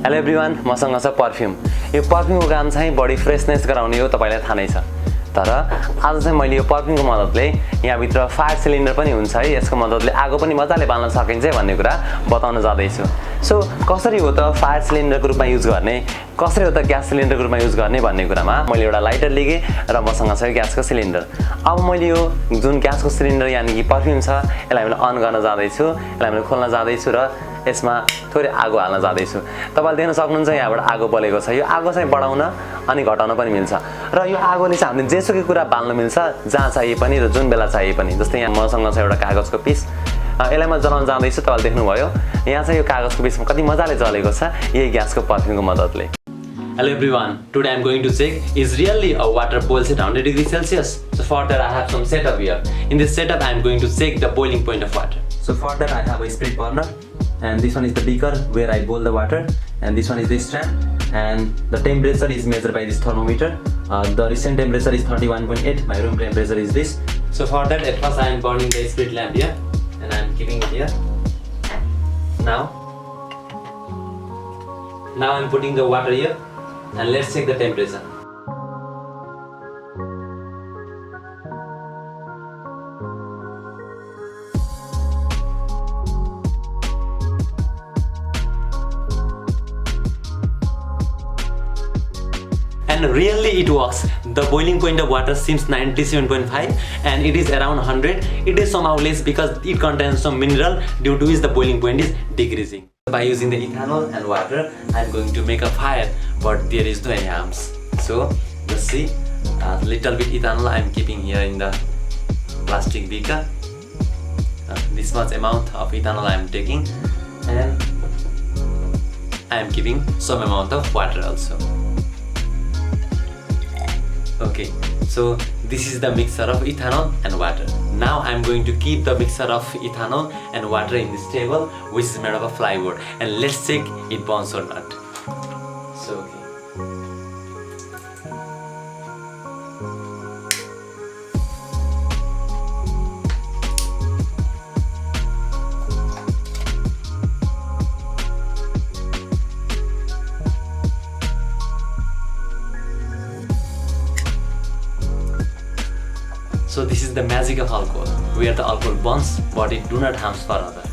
Hello everyone, मसँग छ perfume. यो पर्फ्युमको काम चाहिँ बडी फ्रेसनेस गराउने हो, तपाईलाई थाहा नै छ। तर आज चाहिँ मैले यो पर्फ्युमको मद्दतले यहाँभित्र फायर सिलिन्डर पनि हुन्छ है, यसको मद्दतले आगो पनि मजाले बाल्न सकिन्छ भन्ने कुरा बताउन जाँदैछु। सो कसरी हो त फायर सिलिन्डरको रूपमा युज गर्ने, कसरी हो त ग्यास सिलिन्डरको रूपमा युज गर्ने भन्ने कुरामा मैले एउटा लाइटर लिएँ र मसँग छ ग्यासको सिलिन्डर। अब मैले यो जुन ग्यासको सिलिन्डर यानि कि पर्फ्युम छ, यसलाई मैले अन गर्न जाँदैछु, यसलाई मैले खोल्न जाँदैछु र यसमा थोरै आगो हाल्न जाँदैछु। तपाईले देख्न सक्नुहुन्छ यहाँबाट आगो बलेको छ। यो आगो चाहिँ बढाउन अनि घटाउन पनि मिल्छ र यो आगोले चाहिँ हामीले जेसुकै कुरा बाल्न मिल्छ, जहाँ चाहिए पनि र जुन बेला चाहिए पनि। जस्तै यहाँ मसँग छ एउटा कागजको पिस, यसलाई म जलाउन जाँदैछु। तपाईँले देख्नुभयो यहाँ चाहिँ यो कागजको पिसमा कति मजाले जलेको छ, यही ग्यासको पर्फ्युमको मद्दतले। Hello everyone, today I am going to check is really a water boils at 100 degrees Celsius. So for that I have some setup here. In this setup I am going to check the boiling point of water. So for that I have a split burner, and this one is the beaker where I boil the water, and this one is the strap, and the temperature is measured by this thermometer. The recent temperature is 31.8. My room temperature is this. So for that at first I am burning the split lamp here, and I am keeping it here. Now I am putting the water here, and let's check the temperature. And really it works. The boiling point of water seems 97.5 and it is around 100. It is somehow less because it contains some mineral, due to which the boiling point is decreasing. By using the ethanol and water, I am going to make a fire, but there is no any harms. So just see, a little bit ethanol I am keeping here in the plastic beaker. This much amount of ethanol I am taking, and I am keeping some amount of water also. Okay, so this is the mixture of ethanol and water. Now I am going to keep the mixture of ethanol and water in this table, which is made of a plywood, and let's check it burns or not. So okay. So this is the magic of alcohol, where the alcohol burns but it do not harms for others.